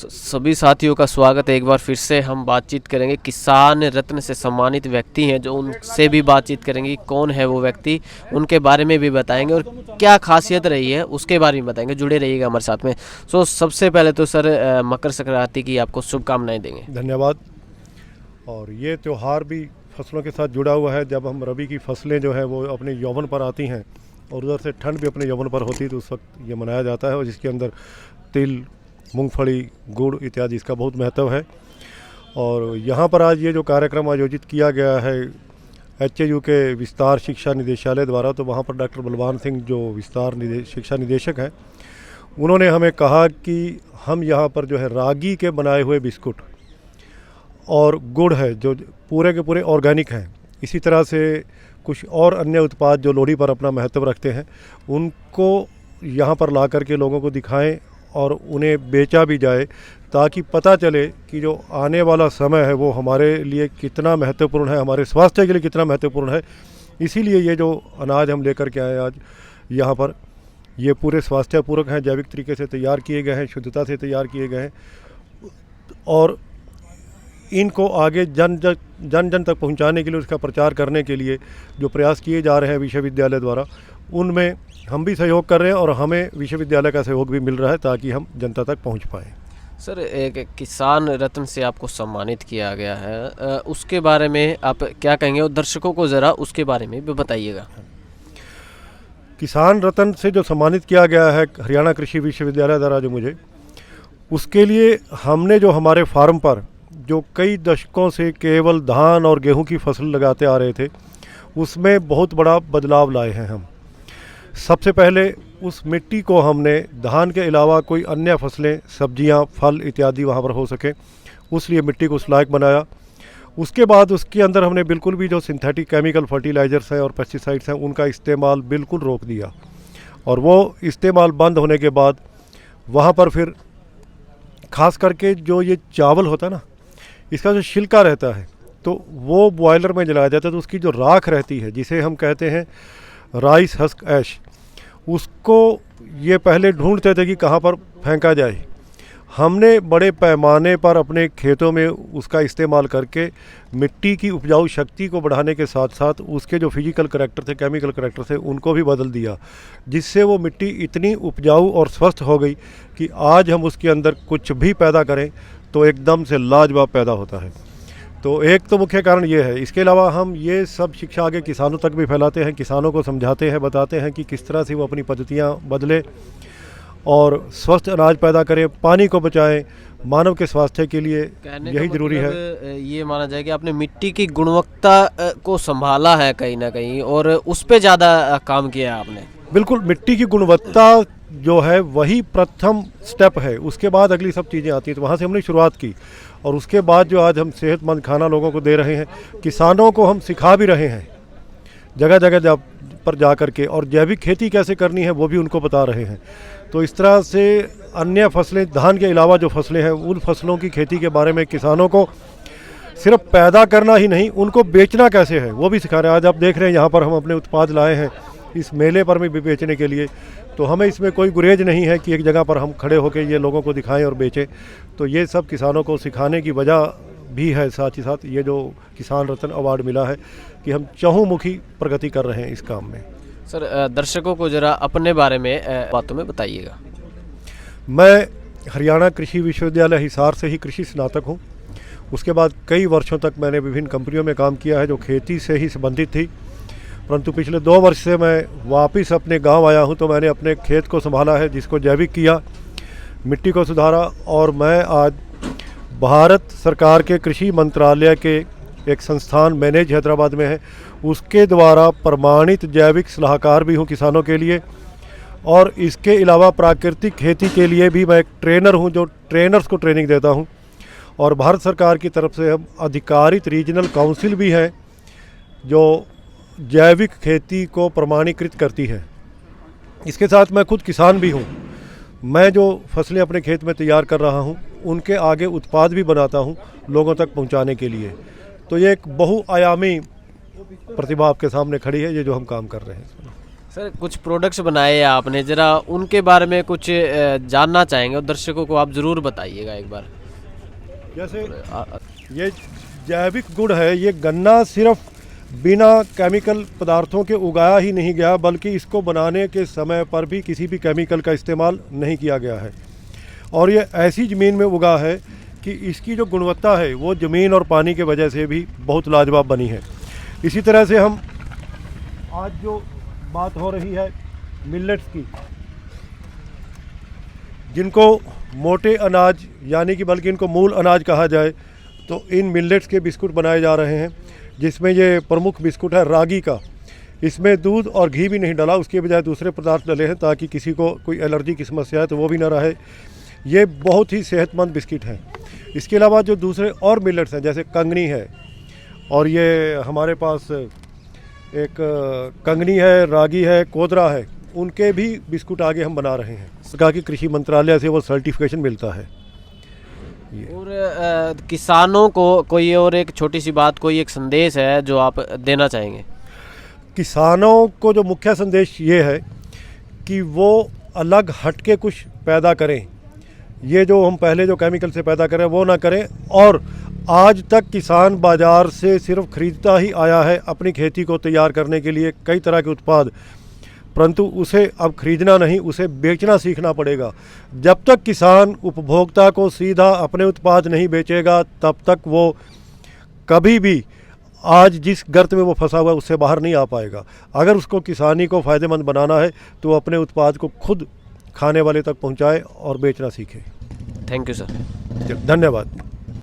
सभी साथियों का स्वागत है। एक बार फिर से हम बातचीत करेंगे, किसान रत्न से सम्मानित व्यक्ति हैं जो उनसे भी बातचीत करेंगे। कौन है वो व्यक्ति, उनके बारे में भी बताएंगे और क्या खासियत रही है उसके बारे में बताएंगे। जुड़े रहिएगा हमारे साथ में। सबसे पहले तो सर मकर संक्रांति की आपको शुभकामनाएं देंगे। धन्यवाद। और ये त्यौहार भी फसलों के साथ जुड़ा हुआ है। जब हम रबी की फसलें जो है वो अपने यौवन पर आती हैं और उधर से ठंड भी अपने यौवन पर होती है, तो उस वक्त ये मनाया जाता है। और जिसके अंदर तिल, मूंगफली, गुड़ इत्यादि इसका बहुत महत्व है। और यहाँ पर आज ये जो कार्यक्रम आयोजित किया गया है HAU के विस्तार शिक्षा निदेशालय द्वारा, तो वहाँ पर डॉक्टर बलवान सिंह जो विस्तार शिक्षा निदेशक हैं, उन्होंने हमें कहा कि हम यहाँ पर जो है रागी के बनाए हुए बिस्कुट और गुड़ है जो पूरे के पूरे ऑर्गेनिक हैं, इसी तरह से कुछ और अन्य उत्पाद जो लोहड़ी पर अपना महत्व रखते हैं, उनको यहाँ पर ला करके लोगों को दिखाएं और उन्हें बेचा भी जाए, ताकि पता चले कि जो आने वाला समय है वो हमारे लिए कितना महत्वपूर्ण है, हमारे स्वास्थ्य के लिए कितना महत्वपूर्ण है। इसीलिए ये जो अनाज हम लेकर के आए आज यहाँ पर, ये पूरे स्वास्थ्यपूर्वक हैं, जैविक तरीके से तैयार किए गए हैं, शुद्धता से तैयार किए गए हैं और इनको आगे जन जन तक पहुंचाने के लिए, उसका प्रचार करने के लिए जो प्रयास किए जा रहे हैं विश्वविद्यालय द्वारा, उनमें हम भी सहयोग कर रहे हैं और हमें विश्वविद्यालय का सहयोग भी मिल रहा है ताकि हम जनता तक पहुंच पाएँ। सर, एक किसान रत्न से आपको सम्मानित किया गया है, उसके बारे में आप क्या कहेंगे और दर्शकों को ज़रा उसके बारे में भी बताइएगा। किसान रत्न से जो सम्मानित किया गया है हरियाणा कृषि विश्वविद्यालय द्वारा जो मुझे, उसके लिए हमने जो हमारे फार्म पर जो कई दशकों से केवल धान और गेहूं की फसल लगाते आ रहे थे, उसमें बहुत बड़ा बदलाव लाए हैं हम। सबसे पहले उस मिट्टी को हमने धान के अलावा कोई अन्य फसलें, सब्जियां, फल इत्यादि वहां पर हो सके, उस लिए मिट्टी को उस लायक बनाया। उसके बाद उसके अंदर हमने बिल्कुल भी जो सिंथेटिक केमिकल फर्टिलाइज़र्स हैं और पेस्टिसाइड्स हैं उनका इस्तेमाल बिल्कुल रोक दिया। और वो इस्तेमाल बंद होने के बाद वहाँ पर फिर ख़ास करके जो ये चावल होता है ना, इसका जो छिलका रहता है, तो वो बॉयलर में जलाया जाता है, तो उसकी जो राख रहती है जिसे हम कहते हैं राइस हस्क ऐश, उसको ये पहले ढूंढते थे कि कहाँ पर फेंका जाए। हमने बड़े पैमाने पर अपने खेतों में उसका इस्तेमाल करके मिट्टी की उपजाऊ शक्ति को बढ़ाने के साथ साथ उसके जो फिजिकल करैक्टर थे, केमिकल करैक्टर थे, उनको भी बदल दिया, जिससे वो मिट्टी इतनी उपजाऊ और स्वस्थ हो गई कि आज हम उसके अंदर कुछ भी पैदा करें तो एकदम से लाजवाब पैदा होता है। तो एक तो मुख्य कारण ये है। इसके अलावा हम ये सब शिक्षा आगे किसानों तक भी फैलाते हैं, किसानों को समझाते हैं, बताते हैं कि किस तरह से वो अपनी पद्धतियाँ बदले और स्वस्थ अनाज पैदा करें, पानी को बचाएं। मानव के स्वास्थ्य के लिए यही ज़रूरी है। ये माना जाए कि आपने मिट्टी की गुणवत्ता को संभाला है कहीं ना कहीं और उस पर ज़्यादा काम किया है आपने। बिल्कुल, मिट्टी की गुणवत्ता जो है वही प्रथम स्टेप है, उसके बाद अगली सब चीज़ें आती हैं। तो वहाँ से हमने शुरुआत की और उसके बाद जो आज हम सेहतमंद खाना लोगों को दे रहे हैं, किसानों को हम सिखा भी रहे हैं जगह जगह पर जा कर के, और जैविक खेती कैसे करनी है वो भी उनको बता रहे हैं। तो इस तरह से अन्य फसलें, धान के अलावा जो फसलें हैं, उन फसलों की खेती के बारे में किसानों को सिर्फ पैदा करना ही नहीं, उनको बेचना कैसे है वो भी सिखा रहे हैं। आज आप देख रहे हैं यहाँ पर हम अपने उत्पाद लाए हैं इस मेले पर भी बेचने के लिए, तो हमें इसमें कोई गुरेज नहीं है कि एक जगह पर हम खड़े होकर ये लोगों को दिखाएं और बेचें। तो ये सब किसानों को सिखाने की वजह भी है। साथ ही साथ ये जो किसान रत्न अवार्ड मिला है कि हम चहुमुखी प्रगति कर रहे हैं इस काम में। सर, दर्शकों को ज़रा अपने बारे में बातों में बताइएगा। मैं हरियाणा कृषि विश्वविद्यालय हिसार से ही कृषि स्नातक हूँ। उसके बाद कई वर्षों तक मैंने विभिन्न कंपनियों में काम किया है जो खेती से ही संबंधित थी, परंतु पिछले 2 वर्ष से मैं वापस अपने गांव आया हूं। तो मैंने अपने खेत को संभाला है, जिसको जैविक किया, मिट्टी को सुधारा, और मैं आज भारत सरकार के कृषि मंत्रालय के एक संस्थान मैनेज हैदराबाद में है, उसके द्वारा प्रमाणित जैविक सलाहकार भी हूं किसानों के लिए। और इसके अलावा प्राकृतिक खेती के लिए भी मैं एक ट्रेनर हूं जो ट्रेनर्स को ट्रेनिंग देता हूं। और भारत सरकार की तरफ से हम अधिकारित रीजनल काउंसिल भी है जो जैविक खेती को प्रमाणीकृत करती है। इसके साथ मैं खुद किसान भी हूँ। मैं जो फसलें अपने खेत में तैयार कर रहा हूँ उनके आगे उत्पाद भी बनाता हूँ लोगों तक पहुँचाने के लिए। तो ये एक बहुआयामी प्रतिभा आपके सामने खड़ी है, ये जो हम काम कर रहे हैं। सर कुछ प्रोडक्ट्स बनाए हैं आपने, ज़रा उनके बारे में कुछ जानना चाहेंगे और दर्शकों को आप ज़रूर बताइएगा एक बार। जैसे ये जैविक गुड़ है, ये गन्ना सिर्फ बिना केमिकल पदार्थों के उगाया ही नहीं गया, बल्कि इसको बनाने के समय पर भी किसी भी केमिकल का इस्तेमाल नहीं किया गया है। और ये ऐसी ज़मीन में उगा है कि इसकी जो गुणवत्ता है वो ज़मीन और पानी के वजह से भी बहुत लाजवाब बनी है। इसी तरह से हम आज जो बात हो रही है मिलेट्स की, जिनको मोटे अनाज यानी कि बल्कि इनको मूल अनाज कहा जाए, तो इन मिलेट्स के बिस्कुट बनाए जा रहे हैं, जिसमें ये प्रमुख बिस्कुट है रागी का। इसमें दूध और घी भी नहीं डला, उसके बजाय दूसरे पदार्थ डले हैं ताकि किसी को कोई एलर्जी की समस्या है तो वो भी ना रहे। ये बहुत ही सेहतमंद बिस्किट हैं। इसके अलावा जो दूसरे और मिलेट्स हैं जैसे कंगनी है, और ये हमारे पास एक कंगनी है, रागी है, कोदरा है, उनके भी बिस्कुट आगे हम बना रहे हैं। सरकार की कृषि मंत्रालय से वो सर्टिफिकेशन मिलता है। और किसानों को कोई और एक छोटी सी बात, कोई एक संदेश है जो आप देना चाहेंगे? किसानों को जो मुख्य संदेश ये है कि वो अलग हट के कुछ पैदा करें। ये जो हम पहले जो केमिकल से पैदा करें वो ना करें। और आज तक किसान बाज़ार से सिर्फ खरीदता ही आया है अपनी खेती को तैयार करने के लिए कई तरह के उत्पाद, परंतु उसे अब खरीदना नहीं, उसे बेचना सीखना पड़ेगा। जब तक किसान उपभोक्ता को सीधा अपने उत्पाद नहीं बेचेगा, तब तक वो कभी भी आज जिस गर्त में वो फंसा हुआ है उससे बाहर नहीं आ पाएगा। अगर उसको किसानी को फ़ायदेमंद बनाना है तो अपने उत्पाद को खुद खाने वाले तक पहुंचाए और बेचना सीखे। Thank you sir. धन्यवाद।